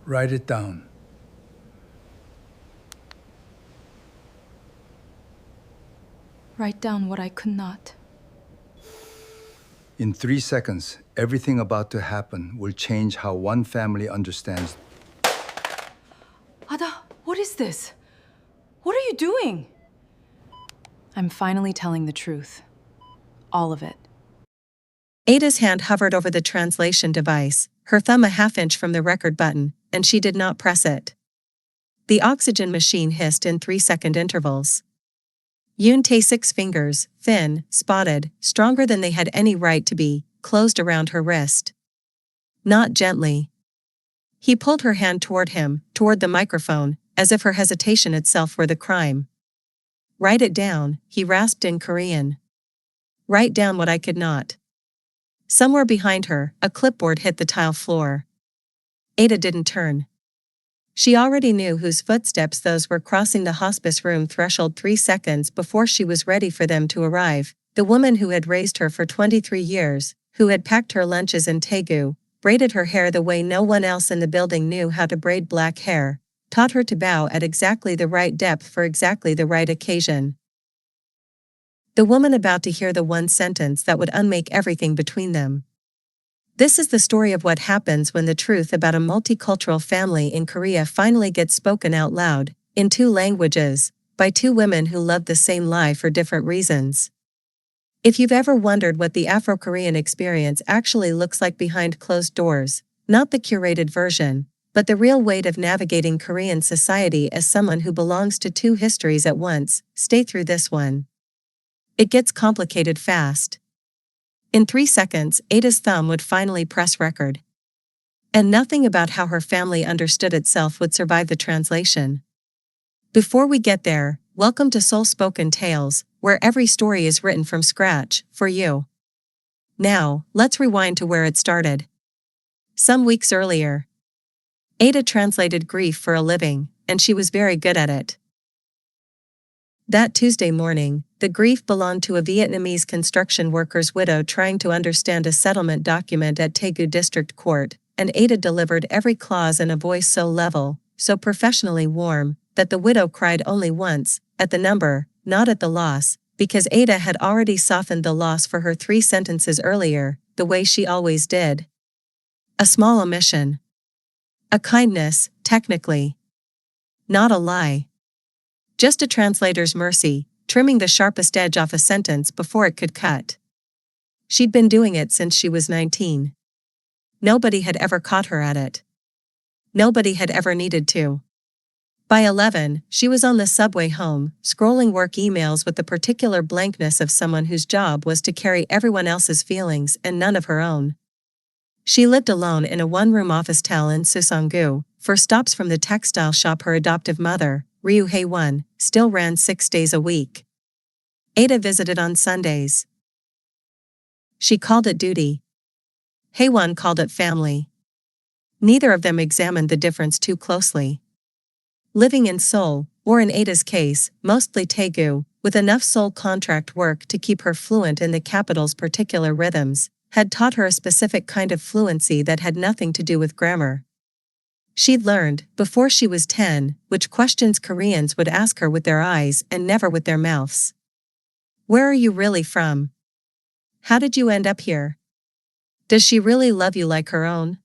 Write it down. Write down what I could not. In 3 seconds, everything about to happen will change how one family understands. Ada, what is this? What are you doing? I'm finally telling the truth. All of it. Ada's hand hovered over the translation device, her thumb a half-inch from the record button, and she did not press it. The oxygen machine hissed in 3-second intervals. Yoon Tae-sik's fingers, thin, spotted, stronger than they had any right to be, closed around her wrist. Not gently. He pulled her hand toward him, toward the microphone, as if her hesitation itself were the crime. Write it down, he rasped in Korean. Write down what I could not. Somewhere behind her, a clipboard hit the tile floor. Ada didn't turn. She already knew whose footsteps those were crossing the hospice room threshold 3 seconds before she was ready for them to arrive. The woman who had raised her for 23 years, who had packed her lunches in Daegu, braided her hair the way no one else in the building knew how to braid black hair, taught her to bow at exactly the right depth for exactly the right occasion. The woman about to hear the one sentence that would unmake everything between them. This is the story of what happens when the truth about a multicultural family in Korea finally gets spoken out loud, in 2 languages, by 2 women who love the same lie for different reasons. If you've ever wondered what the Afro-Korean experience actually looks like behind closed doors, not the curated version, but the real weight of navigating Korean society as someone who belongs to 2 histories at once, stay through this one. It gets complicated fast. In 3 seconds, Ada's thumb would finally press record. And nothing about how her family understood itself would survive the translation. Before we get there, welcome to Seoul Spoken Tales, where every story is written from scratch, for you. Now, let's rewind to where it started. Some weeks earlier, Ada translated grief for a living, and she was very good at it. That Tuesday morning, the grief belonged to a Vietnamese construction worker's widow trying to understand a settlement document at Daegu District Court, and Ada delivered every clause in a voice so level, so professionally warm, that the widow cried only once, at the number, not at the loss, because Ada had already softened the loss for her 3 sentences earlier, the way she always did. A small omission. A kindness, technically. Not a lie. Just a translator's mercy, trimming the sharpest edge off a sentence before it could cut. She'd been doing it since she was 19. Nobody had ever caught her at it. Nobody had ever needed to. By 11, she was on the subway home, scrolling work emails with the particular blankness of someone whose job was to carry everyone else's feelings and none of her own. She lived alone in a 1-room office tower in Suseong-gu, for stops from the textile shop her adoptive mother, Ryu Hae-won, still ran 6 days a week. Ada visited on Sundays. She called it duty. Hae-won called it family. Neither of them examined the difference too closely. Living in Seoul, or in Ada's case, mostly Daegu, with enough Seoul contract work to keep her fluent in the capital's particular rhythms, had taught her a specific kind of fluency that had nothing to do with grammar. She'd learned, before she was 10, which questions Koreans would ask her with their eyes and never with their mouths. Where are you really from? How did you end up here? Does she really love you like her own?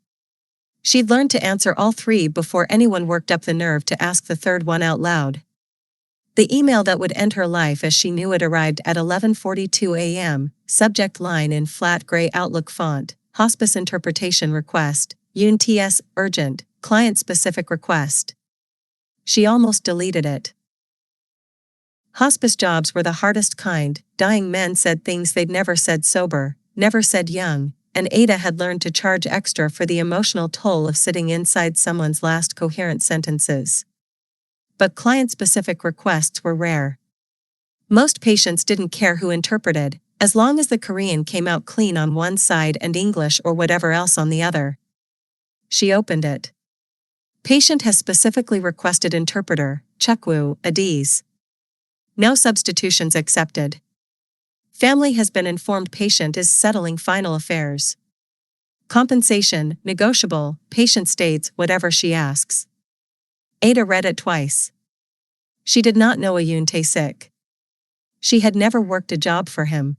She'd learned to answer all 3 before anyone worked up the nerve to ask the 3rd one out loud. The email that would end her life as she knew it arrived at 11:42 a.m., subject line in flat gray Outlook font, hospice interpretation request, Yoon TS, urgent. Client-specific request. She almost deleted it. Hospice jobs were the hardest kind. Dying men said things they'd never said sober, never said young, and Ada had learned to charge extra for the emotional toll of sitting inside someone's last coherent sentences. But client-specific requests were rare. Most patients didn't care who interpreted, as long as the Korean came out clean on one side and English or whatever else on the other. She opened it. Patient has specifically requested interpreter, Chukwu, Adis. No substitutions accepted. Family has been informed patient is settling final affairs. Compensation, negotiable, patient states whatever she asks. Ada read it twice. She did not know a Yoon Tae-sik. She had never worked a job for him.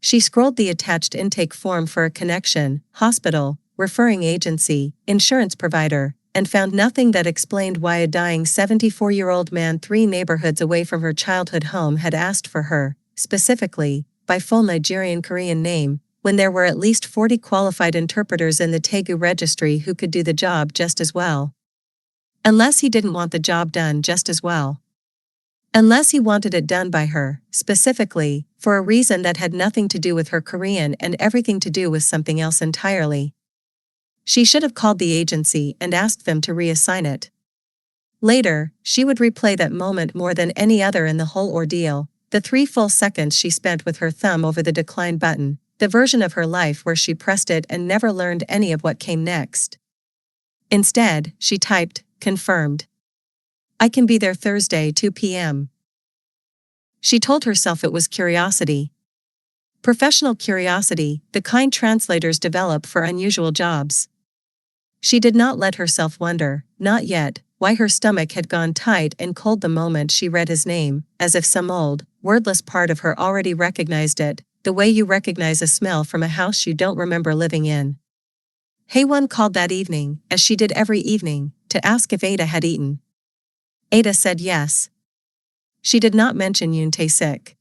She scrolled the attached intake form for a connection, hospital, referring agency, insurance provider, and found nothing that explained why a dying 74-year-old man 3 neighborhoods away from her childhood home had asked for her, specifically, by full Nigerian Korean name, when there were at least 40 qualified interpreters in the Taegu registry who could do the job just as well. Unless he didn't want the job done just as well. Unless he wanted it done by her, specifically, for a reason that had nothing to do with her Korean and everything to do with something else entirely. She should have called the agency and asked them to reassign it. Later, she would replay that moment more than any other in the whole ordeal, the 3 full seconds she spent with her thumb over the decline button, the version of her life where she pressed it and never learned any of what came next. Instead, she typed, confirmed. I can be there Thursday 2 p.m. She told herself it was curiosity. Professional curiosity, the kind translators develop for unusual jobs. She did not let herself wonder, not yet, why her stomach had gone tight and cold the moment she read his name, as if some old, wordless part of her already recognized it, the way you recognize a smell from a house you don't remember living in. Haewon called that evening, as she did every evening, to ask if Ada had eaten. Ada said yes. She did not mention Yoon Tae-sik.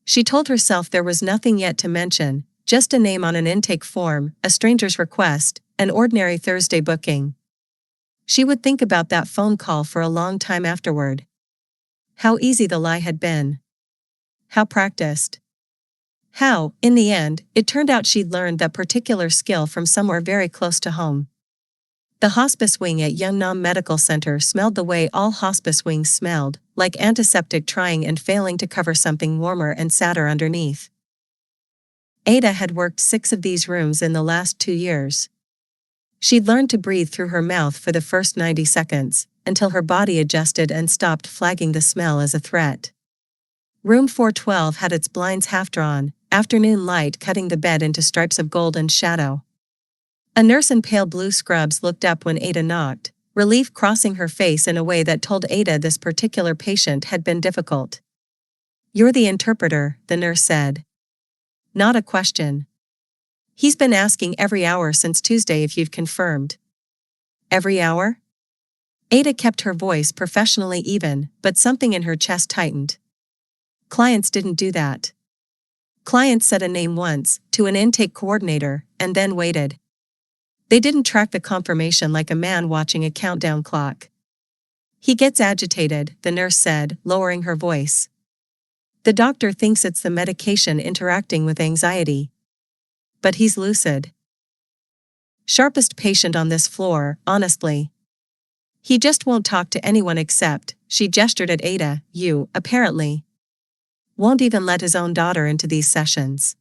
She told herself there was nothing yet to mention, just a name on an intake form, a stranger's request, an ordinary Thursday booking. She would think about that phone call for a long time afterward. How easy the lie had been. How practiced. How, in the end, it turned out she'd learned that particular skill from somewhere very close to home. The hospice wing at Yeongnam Medical Center smelled the way all hospice wings smelled, like antiseptic trying and failing to cover something warmer and sadder underneath. Ada had worked 6 of these rooms in the last 2 years. She'd learned to breathe through her mouth for the first 90 seconds, until her body adjusted and stopped flagging the smell as a threat. Room 412 had its blinds half-drawn, afternoon light cutting the bed into stripes of gold and shadow. A nurse in pale blue scrubs looked up when Ada knocked, relief crossing her face in a way that told Ada this particular patient had been difficult. You're the interpreter, the nurse said. Not a question. He's been asking every hour since Tuesday if you've confirmed. Every hour? Ada kept her voice professionally even, but something in her chest tightened. Clients didn't do that. Clients said a name once, to an intake coordinator, and then waited. They didn't track the confirmation like a man watching a countdown clock. He gets agitated, the nurse said, lowering her voice. The doctor thinks it's the medication interacting with anxiety. But he's lucid. Sharpest patient on this floor, honestly. He just won't talk to anyone except, she gestured at Ada, you, apparently. Won't even let his own daughter into these sessions.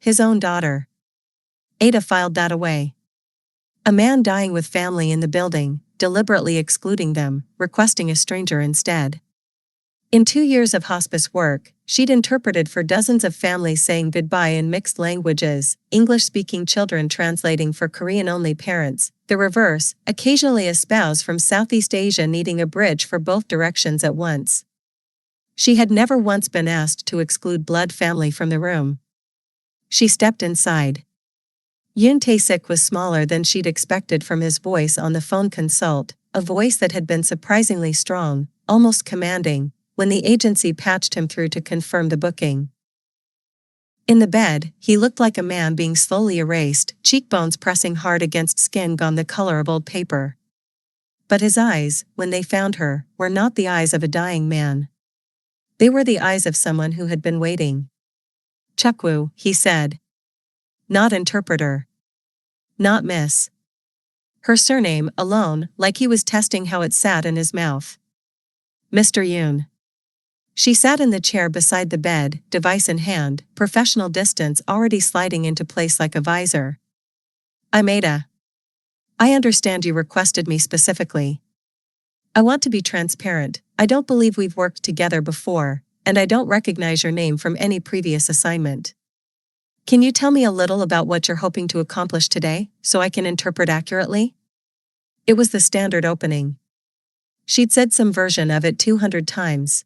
His own daughter. Ada filed that away. A man dying with family in the building, deliberately excluding them, requesting a stranger instead. In 2 years of hospice work, she'd interpreted for dozens of families saying goodbye in mixed languages, English-speaking children translating for Korean-only parents, the reverse, occasionally a spouse from Southeast Asia needing a bridge for both directions at once. She had never once been asked to exclude blood family from the room. She stepped inside. Yoon Tae-sik was smaller than she'd expected from his voice on the phone consult, a voice that had been surprisingly strong, almost commanding, when the agency patched him through to confirm the booking. In the bed, he looked like a man being slowly erased, cheekbones pressing hard against skin gone the color of old paper. But his eyes, when they found her, were not the eyes of a dying man. They were the eyes of someone who had been waiting. Chukwu, he said. Not interpreter. Not miss. Her surname, alone, like he was testing how it sat in his mouth. Mr. Yoon. She sat in the chair beside the bed, device in hand, professional distance already sliding into place like a visor. I'm Ada. I understand you requested me specifically. I want to be transparent, I don't believe we've worked together before, and I don't recognize your name from any previous assignment. Can you tell me a little about what you're hoping to accomplish today, so I can interpret accurately? It was the standard opening. She'd said some version of it 200 times.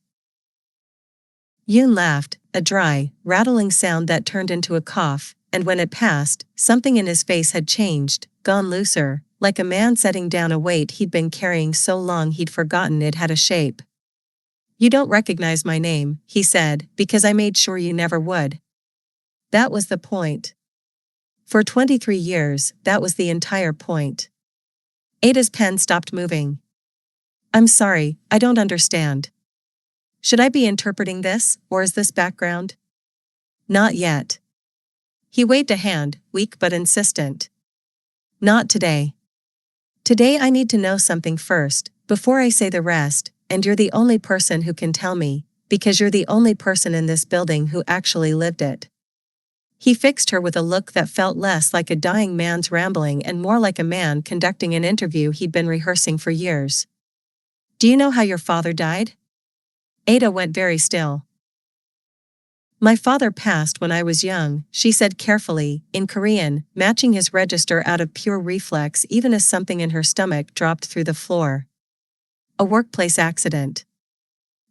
Yoon laughed, a dry, rattling sound that turned into a cough, and when it passed, something in his face had changed, gone looser, like a man setting down a weight he'd been carrying so long he'd forgotten it had a shape. You don't recognize my name, he said, because I made sure you never would. That was the point. For 23 years, that was the entire point. Ada's pen stopped moving. I'm sorry, I don't understand. Should I be interpreting this, or is this background? Not yet. He waved a hand, weak but insistent. Not today. Today I need to know something first, before I say the rest, and you're the only person who can tell me, because you're the only person in this building who actually lived it. He fixed her with a look that felt less like a dying man's rambling and more like a man conducting an interview he'd been rehearsing for years. Do you know how your father died? Ada went very still. My father passed when I was young, she said carefully, in Korean, matching his register out of pure reflex even as something in her stomach dropped through the floor. A workplace accident.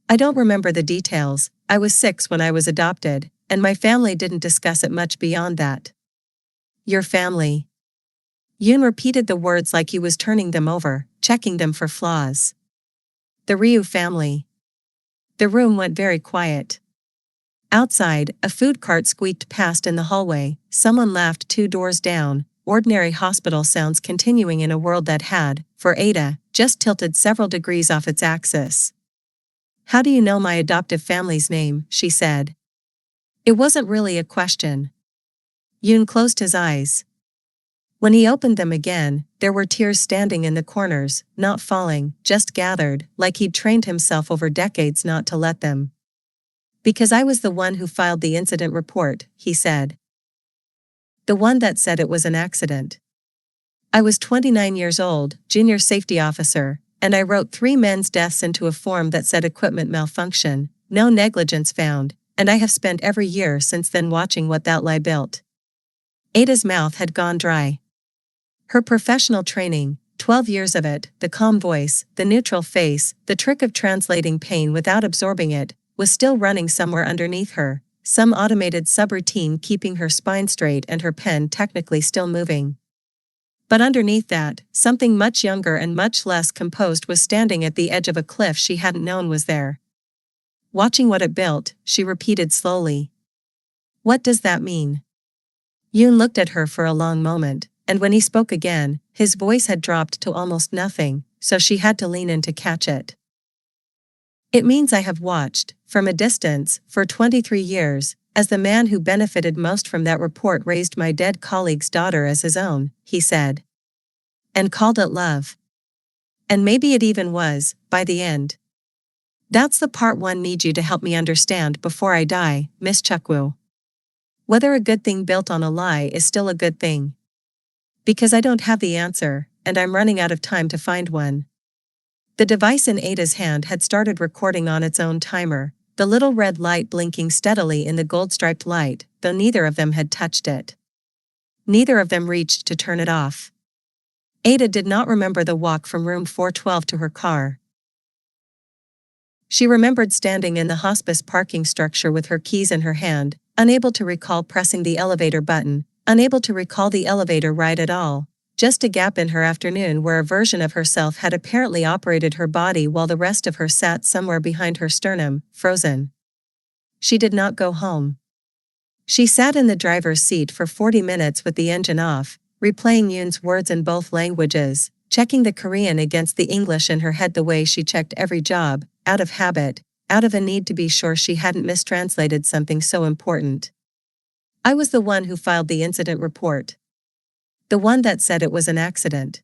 I don't remember the details. I was 6 when I was adopted, and my family didn't discuss it much beyond that. Your family. Yoon repeated the words like he was turning them over, checking them for flaws. The Ryu family. The room went very quiet. Outside, a food cart squeaked past in the hallway, someone laughed 2 doors down, ordinary hospital sounds continuing in a world that had, for Ada, just tilted several degrees off its axis. How do you know my adoptive family's name, she said. It wasn't really a question. Yoon closed his eyes. When he opened them again, there were tears standing in the corners, not falling, just gathered, like he'd trained himself over decades not to let them. Because I was the one who filed the incident report, he said. The one that said it was an accident. I was 29 years old, junior safety officer, and I wrote 3 men's deaths into a form that said equipment malfunction, no negligence found, and I have spent every year since then watching what that lie built. Ada's mouth had gone dry. Her professional training, 12 years of it, the calm voice, the neutral face, the trick of translating pain without absorbing it, was still running somewhere underneath her, some automated subroutine keeping her spine straight and her pen technically still moving. But underneath that, something much younger and much less composed was standing at the edge of a cliff she hadn't known was there. Watching what it built, she repeated slowly. What does that mean? Yoon looked at her for a long moment, and when he spoke again, his voice had dropped to almost nothing, so she had to lean in to catch it. It means I have watched, from a distance, for 23 years, as the man who benefited most from that report raised my dead colleague's daughter as his own, he said. And called it love. And maybe it even was, by the end. That's the part one need you to help me understand before I die, Miss Chukwu. Whether a good thing built on a lie is still a good thing. Because I don't have the answer, and I'm running out of time to find one. The device in Ada's hand had started recording on its own timer, the little red light blinking steadily in the gold-striped light, though neither of them had touched it. Neither of them reached to turn it off. Ada did not remember the walk from room 412 to her car. She remembered standing in the hospice parking structure with her keys in her hand, unable to recall pressing the elevator button, unable to recall the elevator ride at all, just a gap in her afternoon where a version of herself had apparently operated her body while the rest of her sat somewhere behind her sternum, frozen. She did not go home. She sat in the driver's seat for 40 minutes with the engine off, replaying Yoon's words in both languages, checking the Korean against the English in her head the way she checked every job, out of habit, out of a need to be sure she hadn't mistranslated something so important. I was the one who filed the incident report. The one that said it was an accident.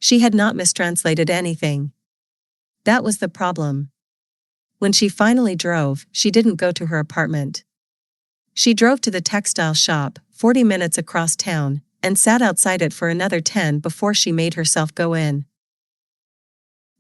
She had not mistranslated anything. That was the problem. When she finally drove, she didn't go to her apartment. She drove to the textile shop, 40 minutes across town, and sat outside it for another 10 before she made herself go in.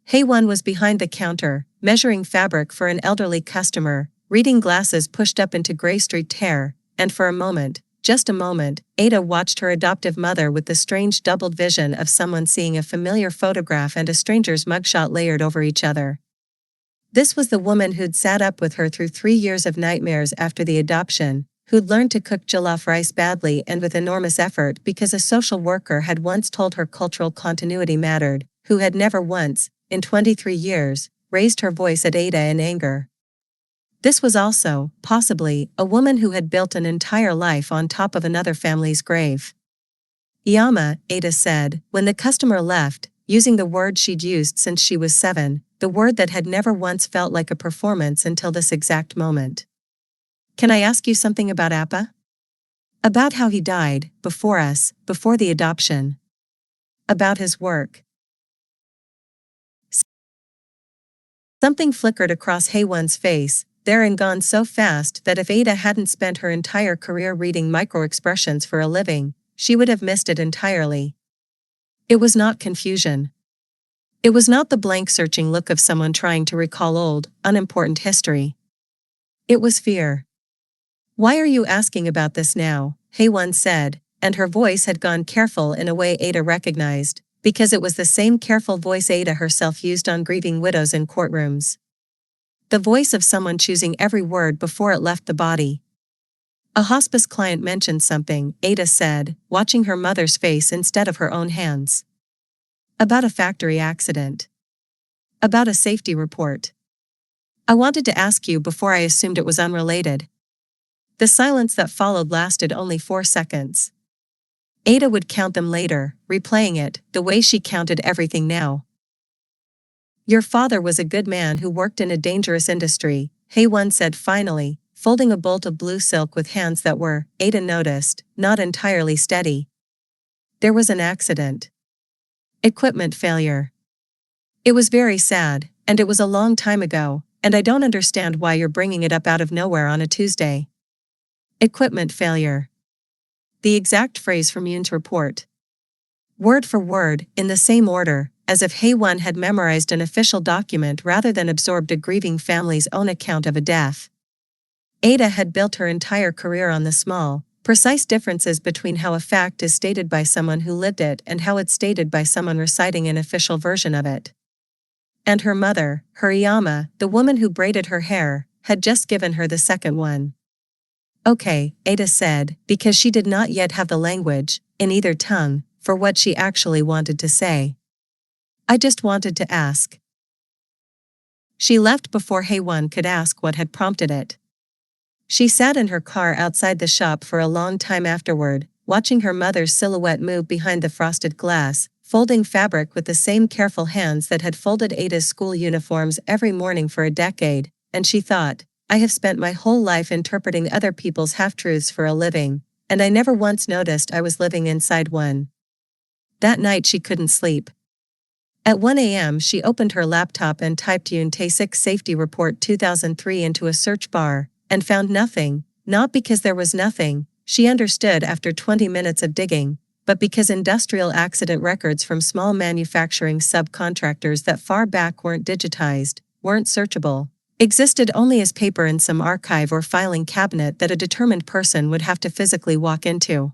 Hae-won was behind the counter, measuring fabric for an elderly customer, reading glasses pushed up into gray streaked hair, and for a moment, just a moment, Ada watched her adoptive mother with the strange doubled vision of someone seeing a familiar photograph and a stranger's mugshot layered over each other. This was the woman who'd sat up with her through 3 years of nightmares after the adoption, who'd learned to cook jollof rice badly and with enormous effort because a social worker had once told her cultural continuity mattered, who had never once, in 23 years, raised her voice at Ada in anger. This was also, possibly, a woman who had built an entire life on top of another family's grave. Iyama, Ada said, when the customer left, using the word she'd used since she was 7, the word that had never once felt like a performance until this exact moment. Can I ask you something about Appa? About how he died, before us, before the adoption. About his work. Something flickered across Haewon's face, there and gone so fast that if Ada hadn't spent her entire career reading micro-expressions for a living, she would have missed it entirely. It was not confusion. It was not the blank searching look of someone trying to recall old, unimportant history. It was fear. Why are you asking about this now? Haewon said, and her voice had gone careful in a way Ada recognized, because it was the same careful voice Ada herself used on grieving widows in courtrooms. The voice of someone choosing every word before it left the body. A hospice client mentioned something, Ada said, watching her mother's face instead of her own hands. About a factory accident. About a safety report. I wanted to ask you before I assumed it was unrelated. The silence that followed lasted only 4 seconds. Ada would count them later, replaying it, the way she counted everything now. Your father was a good man who worked in a dangerous industry, Haewon said finally, folding a bolt of blue silk with hands that were, Ada noticed, not entirely steady. There was an accident. Equipment failure. It was very sad, and it was a long time ago, and I don't understand why you're bringing it up out of nowhere on a Tuesday. Equipment failure. The exact phrase from Yoon's report. Word for word, in the same order, as if Haewon had memorized an official document rather than absorbed a grieving family's own account of a death. Ada had built her entire career on the small, precise differences between how a fact is stated by someone who lived it and how it's stated by someone reciting an official version of it. And her mother, her Iyama, the woman who braided her hair, had just given her the second one. Okay, Ada said, because she did not yet have the language, in either tongue, for what she actually wanted to say. I just wanted to ask. She left before Haewon could ask what had prompted it. She sat in her car outside the shop for a long time afterward, watching her mother's silhouette move behind the frosted glass, folding fabric with the same careful hands that had folded Ada's school uniforms every morning for a decade, and she thought, I have spent my whole life interpreting other people's half-truths for a living, and I never once noticed I was living inside one. That night she couldn't sleep. At 1 a.m. she opened her laptop and typed Yoon Tae-sik Safety Report 2003 into a search bar, and found nothing, not because there was nothing, she understood after 20 minutes of digging, but because industrial accident records from small manufacturing subcontractors that far back weren't digitized, weren't searchable, existed only as paper in some archive or filing cabinet that a determined person would have to physically walk into.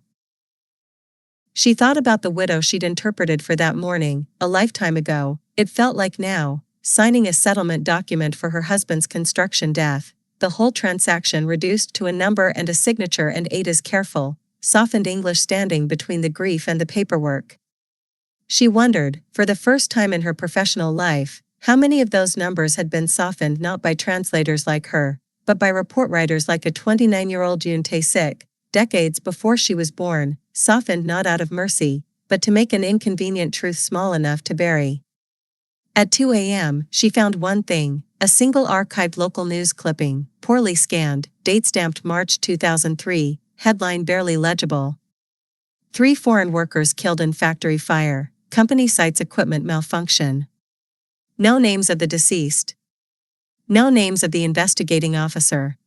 She thought about the widow she'd interpreted for that morning, a lifetime ago, it felt like now, signing a settlement document for her husband's construction death, the whole transaction reduced to a number and a signature and Ada's careful, softened English standing between the grief and the paperwork. She wondered, for the first time in her professional life, how many of those numbers had been softened not by translators like her, but by report writers like a 29-year-old Yoon Tae-sik, decades before she was born, softened not out of mercy, but to make an inconvenient truth small enough to bury. At 2 a.m., she found one thing, a single archived local news clipping, poorly scanned, date stamped March 2003, headline barely legible. 3 foreign workers killed in factory fire, company cites equipment malfunction. No names of the deceased. No names of the investigating officer.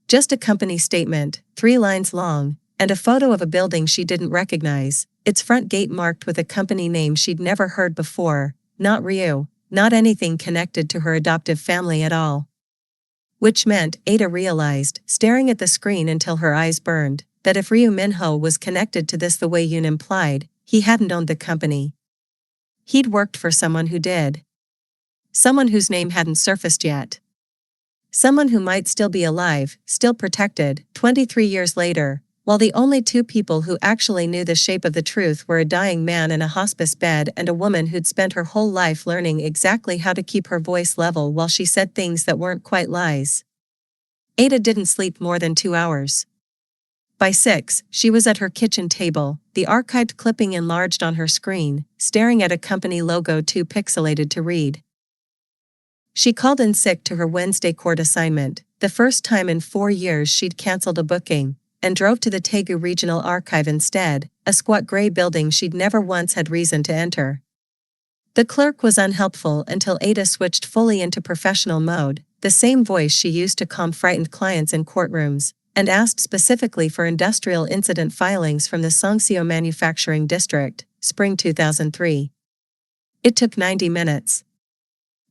Just a company statement, 3 lines long, and a photo of a building she didn't recognize, its front gate marked with a company name she'd never heard before, not Ryu, not anything connected to her adoptive family at all. Which meant, Ada realized, staring at the screen until her eyes burned, that if Ryu Minho was connected to this the way Yoon implied, he hadn't owned the company. He'd worked for someone who did. Someone whose name hadn't surfaced yet. Someone who might still be alive, still protected, 23 years later, while the only two people who actually knew the shape of the truth were a dying man in a hospice bed and a woman who'd spent her whole life learning exactly how to keep her voice level while she said things that weren't quite lies. Ada didn't sleep more than 2 hours. By 6, she was at her kitchen table, the archived clipping enlarged on her screen, staring at a company logo too pixelated to read. She called in sick to her Wednesday court assignment, the first time in 4 years she'd canceled a booking, and drove to the Daegu Regional Archive instead, a squat gray building she'd never once had reason to enter. The clerk was unhelpful until Ada switched fully into professional mode, the same voice she used to calm frightened clients in courtrooms, and asked specifically for industrial incident filings from the Seongseo Manufacturing District, spring 2003. It took 90 minutes.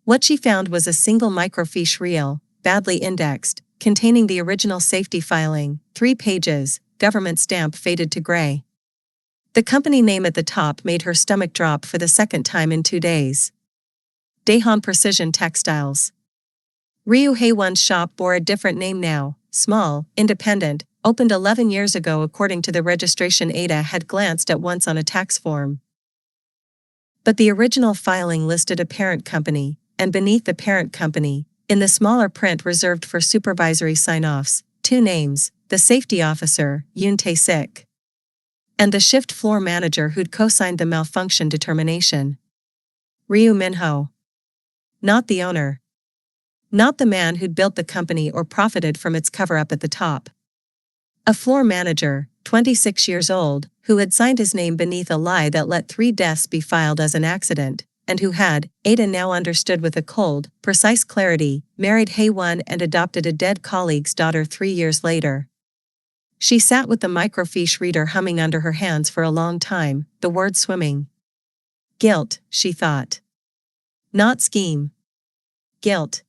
What she found was a single microfiche reel, badly indexed, containing the original safety filing, 3 pages, government stamp faded to gray. The company name at the top made her stomach drop for the second time in 2 days. Daehan Precision Textiles. Ryu Haewon's shop bore a different name now, small, independent, opened 11 years ago according to the registration Ada had glanced at once on a tax form. But the original filing listed a parent company, and beneath the parent company, in the smaller print reserved for supervisory sign-offs, 2 names, the safety officer, Yoon Tae-sik, and the shift floor manager who'd co-signed the malfunction determination. Ryu Minho. Not the owner. Not the man who'd built the company or profited from its cover-up at the top. A floor manager, 26 years old, who had signed his name beneath a lie that let 3 deaths be filed as an accident, and who had, Ada now understood with a cold, precise clarity, married Haewon and adopted a dead colleague's daughter 3 years later. She sat with the microfiche reader humming under her hands for a long time, the word swimming. Guilt, she thought. Not scheme. Guilt.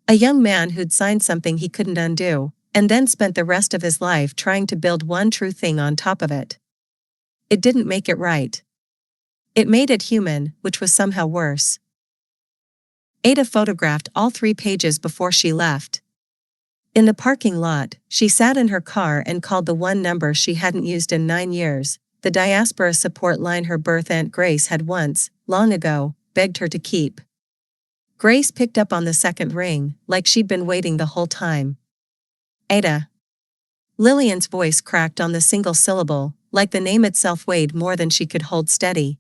A young man who'd signed something he couldn't undo, and then spent the rest of his life trying to build one true thing on top of it. It didn't make it right. It made it human, which was somehow worse. Ada photographed all 3 pages before she left. In the parking lot, she sat in her car and called the one number she hadn't used in 9 years, the diaspora support line her birth aunt Grace had once, long ago, begged her to keep. Grace picked up on the second ring, like she'd been waiting the whole time. Ada. Lillian's voice cracked on the single syllable, like the name itself weighed more than she could hold steady.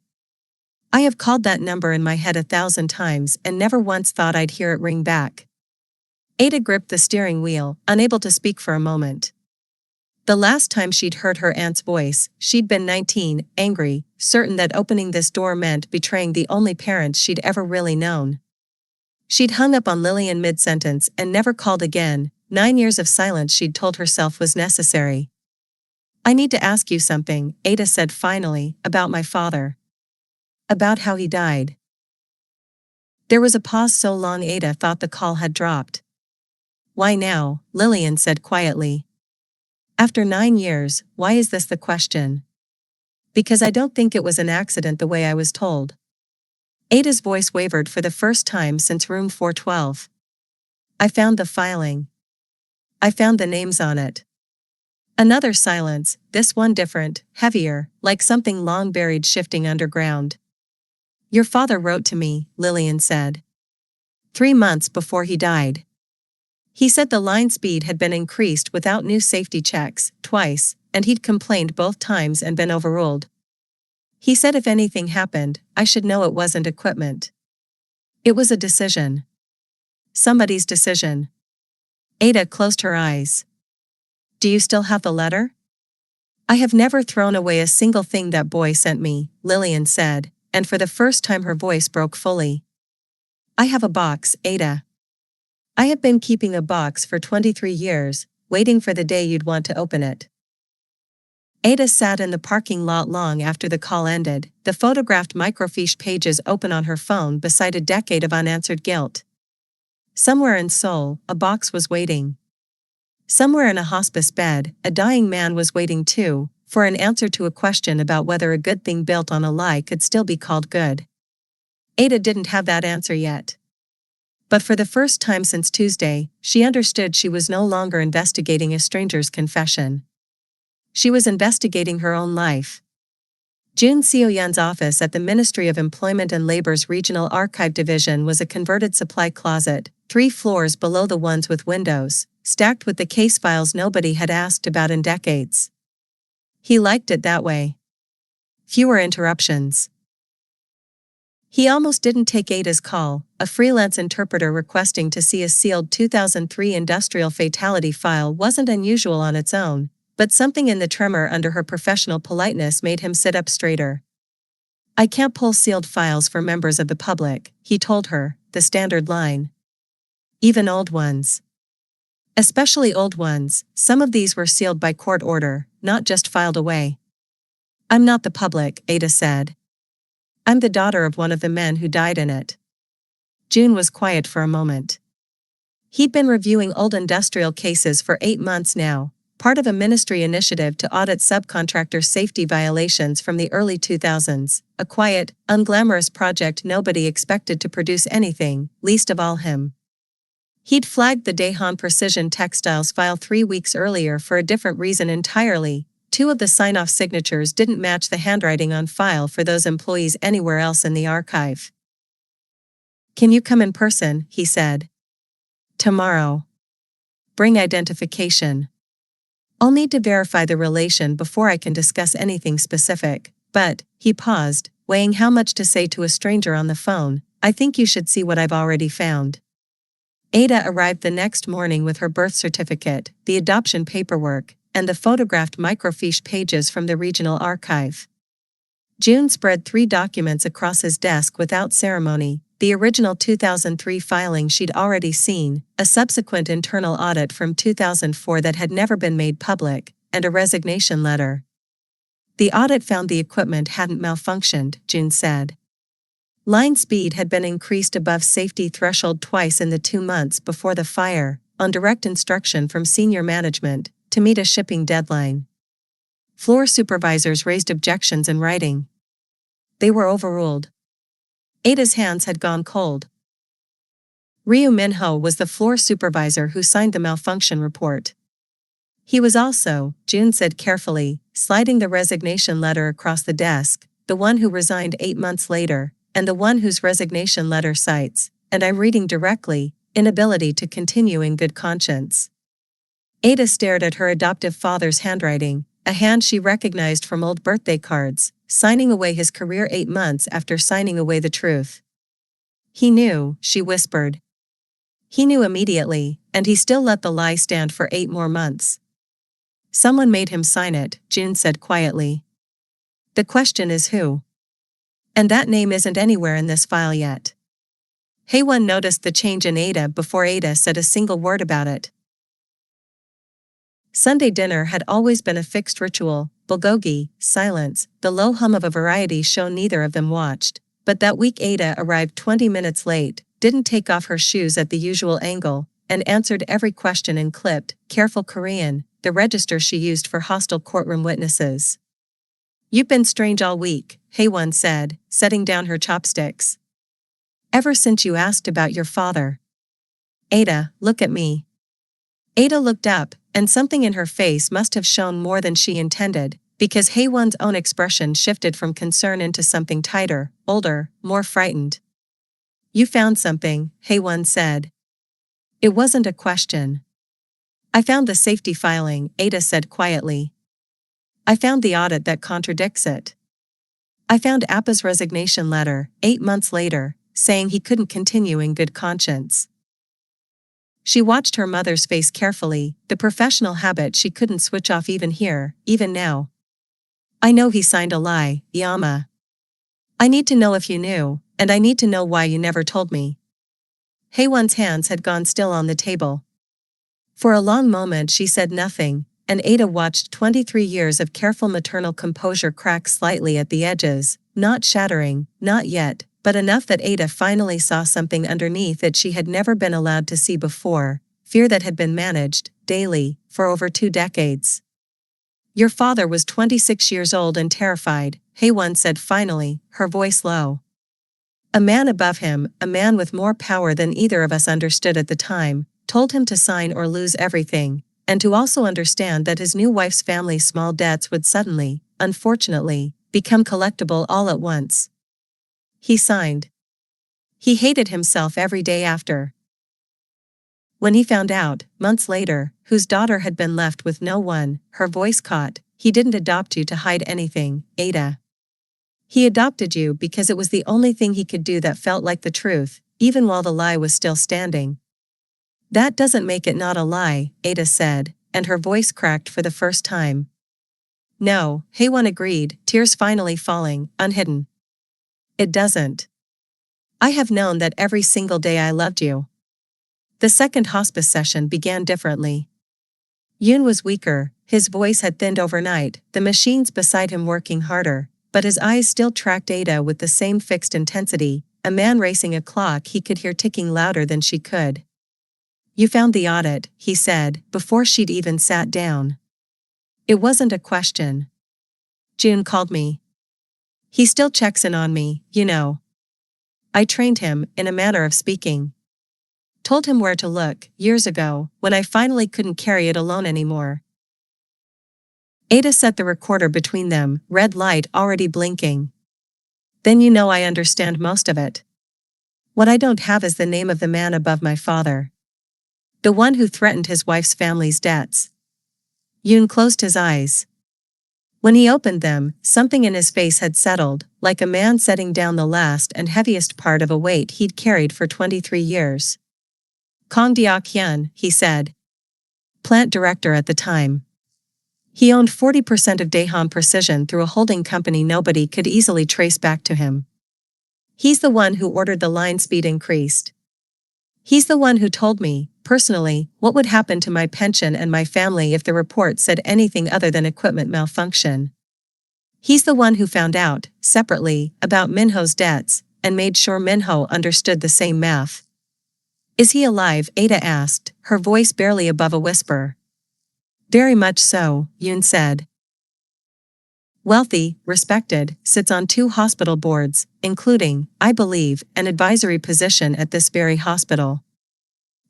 I have called that number in my head 1,000 times and never once thought I'd hear it ring back. Ada gripped the steering wheel, unable to speak for a moment. The last time she'd heard her aunt's voice, she'd been 19, angry, certain that opening this door meant betraying the only parent she'd ever really known. She'd hung up on Lillian mid-sentence and never called again. 9 years of silence she'd told herself was necessary. I need to ask you something, Ada said finally, about my father. About how he died. There was a pause so long Ada thought the call had dropped. Why now? Lillian said quietly. After 9 years, why is this the question? Because I don't think it was an accident the way I was told. Ada's voice wavered for the first time since room 412. I found the filing. I found the names on it. Another silence, this one different, heavier, like something long buried shifting underground. Your father wrote to me, Lillian said. 3 months before he died. He said the line speed had been increased without new safety checks, twice, and he'd complained both times and been overruled. He said if anything happened, I should know it wasn't equipment. It was a decision. Somebody's decision. Ada closed her eyes. Do you still have the letter? I have never thrown away a single thing that boy sent me, Lillian said, and for the first time her voice broke fully. I have a box, Ada. I have been keeping a box for 23 years, waiting for the day you'd want to open it. Ada sat in the parking lot long after the call ended, the photographed microfiche pages open on her phone beside a decade of unanswered guilt. Somewhere in Seoul, a box was waiting. Somewhere in a hospice bed, a dying man was waiting too, for an answer to a question about whether a good thing built on a lie could still be called good. Ada didn't have that answer yet. But for the first time since Tuesday, she understood she was no longer investigating a stranger's confession. She was investigating her own life. Jun Seo-yeon's office at the Ministry of Employment and Labor's Regional Archive Division was a converted supply closet, 3 floors below the ones with windows, stacked with the case files nobody had asked about in decades. He liked it that way. Fewer interruptions. He almost didn't take Ada's call, a freelance interpreter requesting to see a sealed 2003 industrial fatality file wasn't unusual on its own, but something in the tremor under her professional politeness made him sit up straighter. "I can't pull sealed files for members of the public," he told her, the standard line. "Even old ones. Especially old ones, some of these were sealed by court order, not just filed away." "I'm not the public," Ada said. "I'm the daughter of one of the men who died in it." June was quiet for a moment. He'd been reviewing old industrial cases for 8 months now, part of a ministry initiative to audit subcontractor safety violations from the early 2000s, a quiet, unglamorous project nobody expected to produce anything, least of all him. He'd flagged the Daehan Precision Textiles file 3 weeks earlier for a different reason entirely. 2 of the sign-off signatures didn't match the handwriting on file for those employees anywhere else in the archive. "Can you come in person?" he said. "Tomorrow. Bring identification. I'll need to verify the relation before I can discuss anything specific, but," he paused, weighing how much to say to a stranger on the phone, "I think you should see what I've already found." Ada arrived the next morning with her birth certificate, the adoption paperwork, and the photographed microfiche pages from the regional archive. June spread 3 documents across his desk without ceremony: the original 2003 filing she'd already seen, a subsequent internal audit from 2004 that had never been made public, and a resignation letter. The audit found the equipment hadn't malfunctioned, June said. Line speed had been increased above safety threshold twice in the 2 months before the fire, on direct instruction from senior management, to meet a shipping deadline. Floor supervisors raised objections in writing. They were overruled. Ada's hands had gone cold. Ryu Minho was the floor supervisor who signed the malfunction report. He was also, June said carefully, sliding the resignation letter across the desk, the one who resigned 8 months later, and the one whose resignation letter cites, and I'm reading directly, inability to continue in good conscience. Ada stared at her adoptive father's handwriting, a hand she recognized from old birthday cards, signing away his career 8 months after signing away the truth. "He knew," she whispered. "He knew immediately, and he still let the lie stand for 8 more months." "Someone made him sign it," June said quietly. "The question is who? And that name isn't anywhere in this file yet." Haewon noticed the change in Ada before Ada said a single word about it. Sunday dinner had always been a fixed ritual: bulgogi, silence, the low hum of a variety show neither of them watched, but that week Ada arrived 20 minutes late, didn't take off her shoes at the usual angle, and answered every question in clipped, careful Korean, the register she used for hostile courtroom witnesses. "You've been strange all week," Haewon said, setting down her chopsticks. "Ever since you asked about your father." "Ada, look at me." Ada looked up, and something in her face must have shown more than she intended, because Haewon's own expression shifted from concern into something tighter, older, more frightened. "You found something," Haewon said. It wasn't a question. "I found the safety filing," Ada said quietly. "I found the audit that contradicts it. I found Appa's resignation letter, 8 months later, saying he couldn't continue in good conscience." She watched her mother's face carefully, the professional habit she couldn't switch off even here, even now. "I know he signed a lie, Yama. I need to know if you knew, and I need to know why you never told me." Haewon's hands had gone still on the table. For a long moment she said nothing, and Ada watched 23 years of careful maternal composure crack slightly at the edges, not shattering, not yet, but enough that Ada finally saw something underneath it she had never been allowed to see before, fear that had been managed, daily, for over 2 decades. Your father was 26 years old and terrified, Haewon said finally, her voice low. A man above him, a man with more power than either of us understood at the time, told him to sign or lose everything, and to also understand that his new wife's family's small debts would suddenly, unfortunately, become collectible all at once. He signed. He hated himself every day after. When he found out, months later, whose daughter had been left with no one, her voice caught, he didn't adopt you to hide anything, Ada. He adopted you because it was the only thing he could do that felt like the truth, even while the lie was still standing. That doesn't make it not a lie, Ada said, and her voice cracked for the first time. No, Haewon agreed, tears finally falling, unhidden. It doesn't. I have known that every single day I loved you. The second hospice session began differently. Yoon was weaker, his voice had thinned overnight, the machines beside him working harder, but his eyes still tracked Ada with the same fixed intensity, a man racing a clock he could hear ticking louder than she could. You found the audit, he said, before she'd even sat down. It wasn't a question. June called me. He still checks in on me, you know. I trained him, in a manner of speaking. Told him where to look, years ago, when I finally couldn't carry it alone anymore. Ada set the recorder between them, red light already blinking. Then you know I understand most of it. What I don't have is the name of the man above my father. The one who threatened his wife's family's debts. Yoon closed his eyes. When he opened them, something in his face had settled, like a man setting down the last and heaviest part of a weight he'd carried for 23 years. Kang Deok-hyun, he said. Plant director at the time. He owned 40% of Daehan Precision through a holding company nobody could easily trace back to him. He's the one who ordered the line speed increased. He's the one who told me, personally, what would happen to my pension and my family if the report said anything other than equipment malfunction. He's the one who found out, separately, about Minho's debts, and made sure Minho understood the same math. Is he alive? Ada asked, her voice barely above a whisper. Very much so, Yoon said. Wealthy, respected, sits on 2 hospital boards, including, I believe, an advisory position at this very hospital.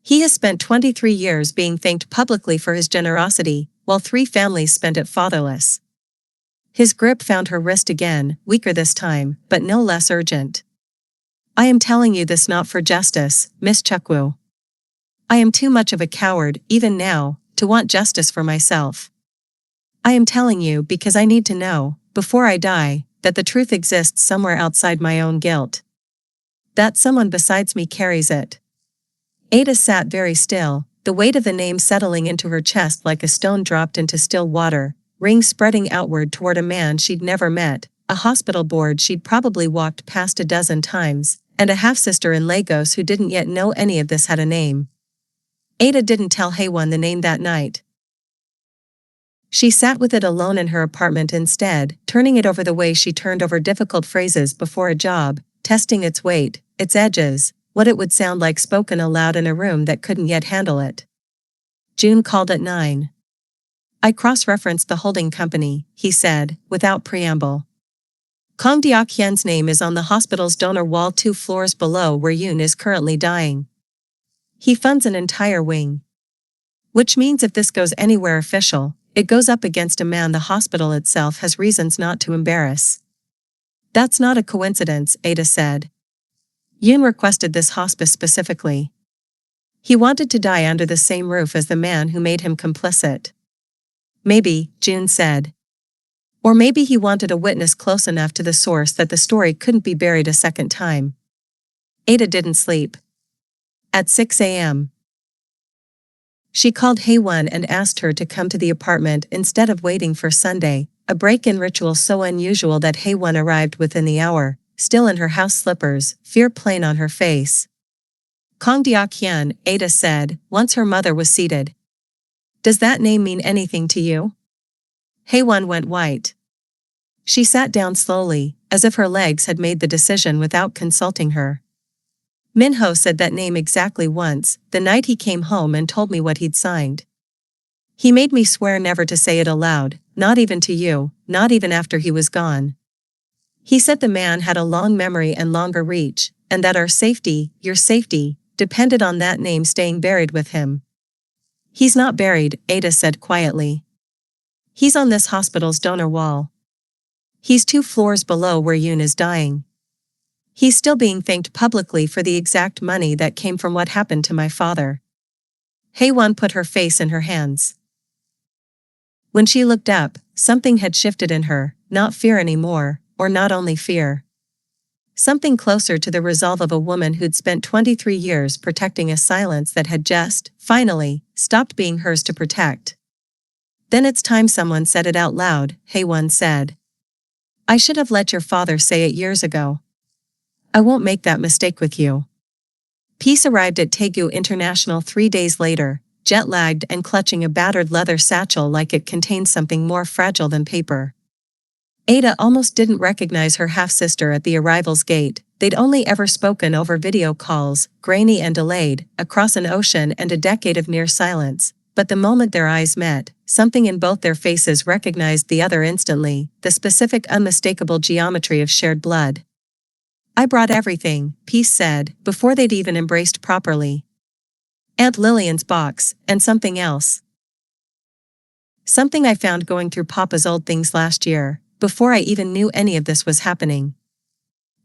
He has spent 23 years being thanked publicly for his generosity, while 3 families spent it fatherless. His grip found her wrist again, weaker this time, but no less urgent. I am telling you this not for justice, Miss Chukwu. I am too much of a coward, even now, to want justice for myself. I am telling you because I need to know, before I die, that the truth exists somewhere outside my own guilt. That someone besides me carries it. Ada sat very still, the weight of the name settling into her chest like a stone dropped into still water, rings spreading outward toward a man she'd never met, a hospital board she'd probably walked past a dozen times, and a half-sister in Lagos who didn't yet know any of this had a name. Ada didn't tell Haewon the name that night. She sat with it alone in her apartment instead, turning it over the way she turned over difficult phrases before a job, testing its weight, its edges, what it would sound like spoken aloud in a room that couldn't yet handle it. June called at 9. I cross-referenced the holding company, he said, without preamble. Kang Deok-hyun's name is on the hospital's donor wall 2 floors below where Yoon is currently dying. He funds an entire wing. Which means if this goes anywhere official, it goes up against a man the hospital itself has reasons not to embarrass. That's not a coincidence, Ada said. Yoon requested this hospice specifically. He wanted to die under the same roof as the man who made him complicit. Maybe, June said. Or maybe he wanted a witness close enough to the source that the story couldn't be buried a second time. Ada didn't sleep. At 6 a.m. She called Haewon and asked her to come to the apartment instead of waiting for Sunday, a break-in ritual so unusual that Haewon arrived within the hour, still in her house slippers, fear plain on her face. Kang Deok-hyun, Ada said, once her mother was seated. Does that name mean anything to you? Haewon went white. She sat down slowly, as if her legs had made the decision without consulting her. Minho said that name exactly once, the night he came home and told me what he'd signed. He made me swear never to say it aloud, not even to you, not even after he was gone. He said the man had a long memory and longer reach, and that our safety, your safety, depended on that name staying buried with him. He's not buried, Ada said quietly. He's on this hospital's donor wall. He's 2 floors below where Yoon is dying. He's still being thanked publicly for the exact money that came from what happened to my father. Haewon put her face in her hands. When she looked up, something had shifted in her, not fear anymore, or not only fear. Something closer to the resolve of a woman who'd spent 23 years protecting a silence that had just, finally, stopped being hers to protect. Then it's time someone said it out loud, Haewon said. I should have let your father say it years ago. I won't make that mistake with you. Peace arrived at Daegu International 3 days later, jet-lagged and clutching a battered leather satchel like it contained something more fragile than paper. Ada almost didn't recognize her half-sister at the arrival's gate. They'd only ever spoken over video calls, grainy and delayed, across an ocean and a decade of near silence. But the moment their eyes met, something in both their faces recognized the other instantly, the specific unmistakable geometry of shared blood. I brought everything, Peace said, before they'd even embraced properly. Aunt Lillian's box, and something else. Something I found going through Papa's old things last year, before I even knew any of this was happening.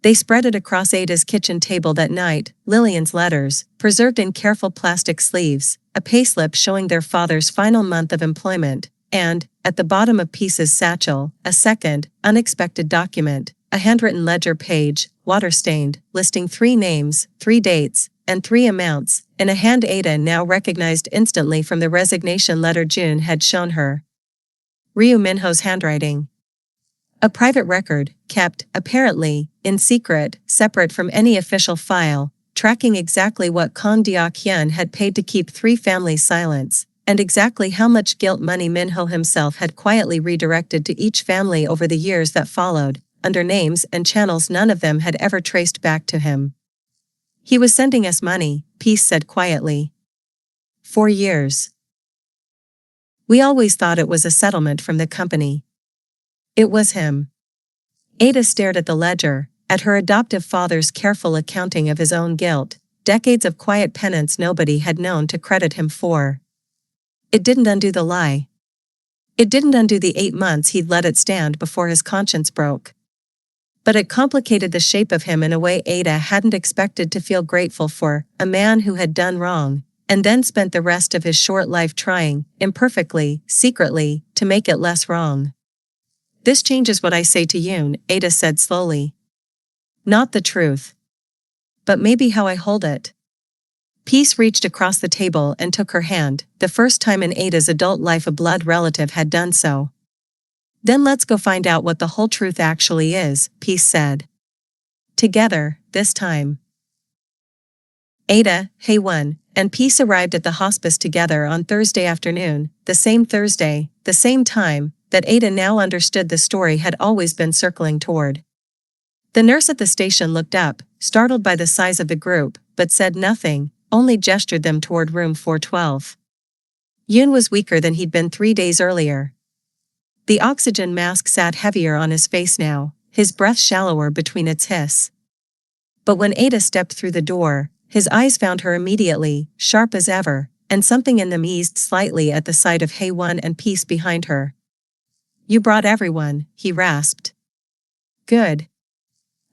They spread it across Ada's kitchen table that night, Lillian's letters, preserved in careful plastic sleeves, a payslip showing their father's final month of employment, and, at the bottom of Peace's satchel, a second, unexpected document, a handwritten ledger page, water-stained, listing 3 names, 3 dates, and 3 amounts, in a hand Ada now recognized instantly from the resignation letter June had shown her. Ryu Minho's handwriting. A private record, kept, apparently, in secret, separate from any official file, tracking exactly what Kang Deok-hyun had paid to keep 3 families silent, and exactly how much guilt money Minho himself had quietly redirected to each family over the years that followed, under names and channels none of them had ever traced back to him. He was sending us money, Peace said quietly. 4 years. We always thought it was a settlement from the company. It was him. Ada stared at the ledger, at her adoptive father's careful accounting of his own guilt, decades of quiet penance nobody had known to credit him for. It didn't undo the lie. It didn't undo the 8 months he'd let it stand before his conscience broke. But it complicated the shape of him in a way Ada hadn't expected to feel grateful for, a man who had done wrong, and then spent the rest of his short life trying, imperfectly, secretly, to make it less wrong. This changes what I say to Yoon, Ada said slowly. Not the truth. But maybe how I hold it. Peace reached across the table and took her hand, the first time in Ada's adult life a blood relative had done so. Then let's go find out what the whole truth actually is, Peace said. Together, this time. Ada, Haewon, and Peace arrived at the hospice together on Thursday afternoon, the same Thursday, the same time, that Ada now understood the story had always been circling toward. The nurse at the station looked up, startled by the size of the group, but said nothing, only gestured them toward room 412. Yoon was weaker than he'd been 3 days earlier. The oxygen mask sat heavier on his face now, his breath shallower between its hiss. But when Ada stepped through the door, his eyes found her immediately, sharp as ever, and something in them eased slightly at the sight of Haewon and Peace behind her. You brought everyone, he rasped. Good.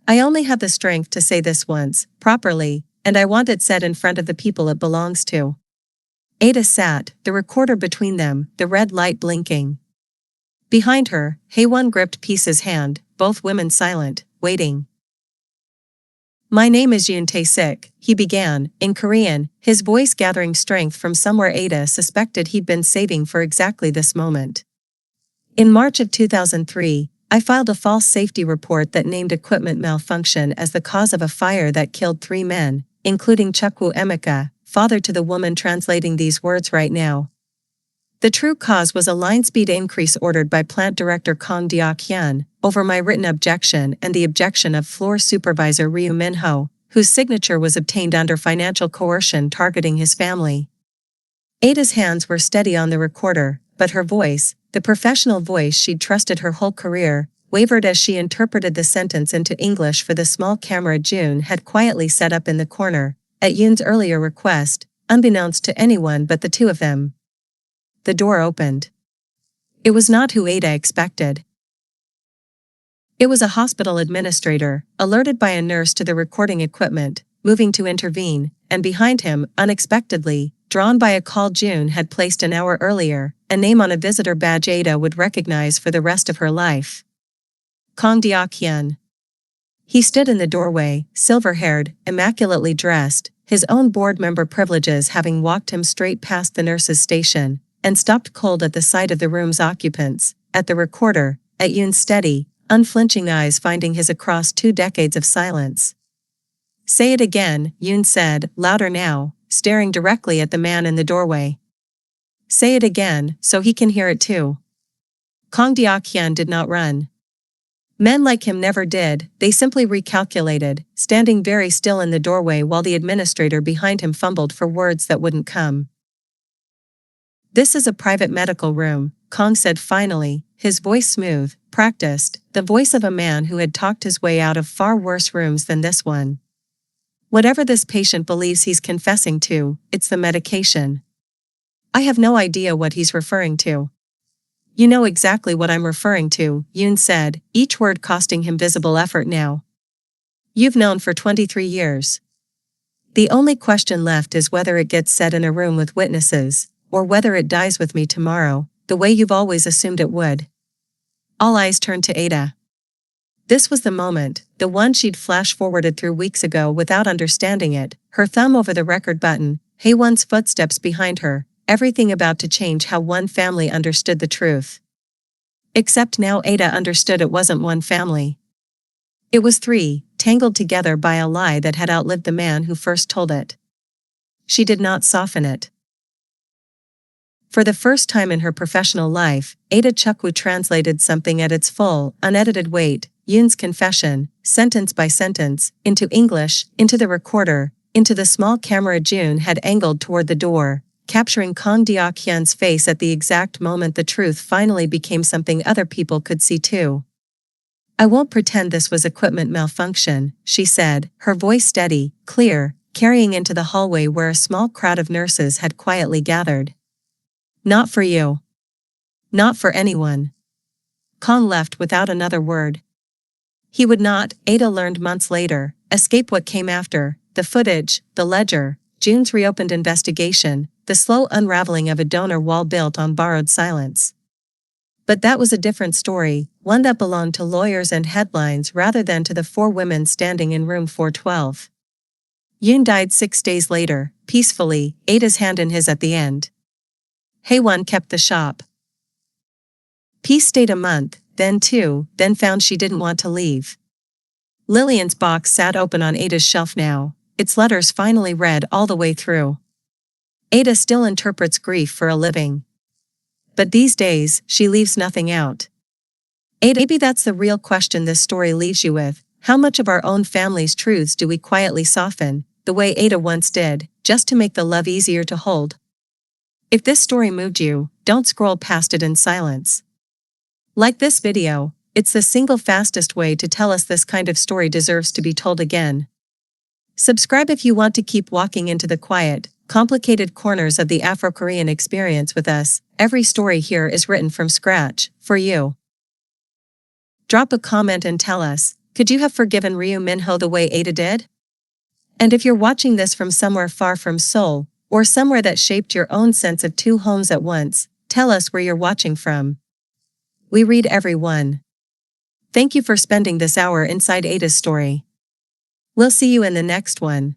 I only have the strength to say this once, properly, and I want it said in front of the people it belongs to. Ada sat, the recorder between them, the red light blinking. Behind her, Haewon gripped Peace's hand, both women silent, waiting. My name is Yoon Tae-sik, he began, in Korean, his voice gathering strength from somewhere Ada suspected he'd been saving for exactly this moment. In March of 2003, I filed a false safety report that named equipment malfunction as the cause of a fire that killed 3 men, including Chukwu Emeka, father to the woman translating these words right now. The true cause was a line speed increase ordered by plant director Kang Deok-hyun, over my written objection and the objection of floor supervisor Ryu Minho, whose signature was obtained under financial coercion targeting his family. Ada's hands were steady on the recorder, but her voice, the professional voice she'd trusted her whole career, wavered as she interpreted the sentence into English for the small camera June had quietly set up in the corner, at Yoon's earlier request, unbeknownst to anyone but the two of them. The door opened. It was not who Ada expected. It was a hospital administrator, alerted by a nurse to the recording equipment, moving to intervene, and behind him, unexpectedly, drawn by a call June had placed an hour earlier, a name on a visitor badge Ada would recognize for the rest of her life. Kang Deok-hyun. He stood in the doorway, silver-haired, immaculately dressed, his own board member privileges having walked him straight past the nurse's station, and stopped cold at the sight of the room's occupants, at the recorder, at Yoon's steady, unflinching eyes finding his across 2 decades of silence. "Say it again," Yoon said, louder now, staring directly at the man in the doorway. "Say it again, so he can hear it too." Kang Deok-hyun did not run. Men like him never did, they simply recalculated, standing very still in the doorway while the administrator behind him fumbled for words that wouldn't come. "This is a private medical room," Kang said finally, his voice smooth, practiced, the voice of a man who had talked his way out of far worse rooms than this one. "Whatever this patient believes he's confessing to, it's the medication. I have no idea what he's referring to." "You know exactly what I'm referring to," Yoon said, each word costing him visible effort now. "You've known for 23 years. The only question left is whether it gets said in a room with witnesses, or whether it dies with me tomorrow, the way you've always assumed it would." All eyes turned to Ada. This was the moment, the one she'd flash-forwarded through weeks ago without understanding it, her thumb over the record button, Haewon's footsteps behind her, everything about to change how one family understood the truth. Except now Ada understood it wasn't one family. It was 3, tangled together by a lie that had outlived the man who first told it. She did not soften it. For the first time in her professional life, Ada Chukwu translated something at its full, unedited weight, Yoon's confession, sentence by sentence, into English, into the recorder, into the small camera June had angled toward the door, capturing Kang Deok-hyun's face at the exact moment the truth finally became something other people could see too. "I won't pretend this was equipment malfunction," she said, her voice steady, clear, carrying into the hallway where a small crowd of nurses had quietly gathered. "Not for you. Not for anyone." Kang left without another word. He would not, Ada learned months later, escape what came after, the footage, the ledger, June's reopened investigation, the slow unraveling of a donor wall built on borrowed silence. But that was a different story, one that belonged to lawyers and headlines rather than to the 4 women standing in room 412. Yoon died 6 days later, peacefully, Ada's hand in his at the end. Haewon kept the shop. Peace stayed a month, then 2, then found she didn't want to leave. Lillian's box sat open on Ada's shelf now, its letters finally read all the way through. Ada still interprets grief for a living. But these days, she leaves nothing out. Ada, maybe that's the real question this story leaves you with. How much of our own family's truths do we quietly soften, the way Ada once did, just to make the love easier to hold? If this story moved you, don't scroll past it in silence. Like this video, it's the single fastest way to tell us this kind of story deserves to be told again. Subscribe if you want to keep walking into the quiet, complicated corners of the Afro-Korean experience with us. Every story here is written from scratch, for you. Drop a comment and tell us, could you have forgiven Ryu Minho the way Ada did? And if you're watching this from somewhere far from Seoul, or somewhere that shaped your own sense of 2 homes at once, tell us where you're watching from. We read every one. Thank you for spending this hour inside Ada's story. We'll see you in the next one.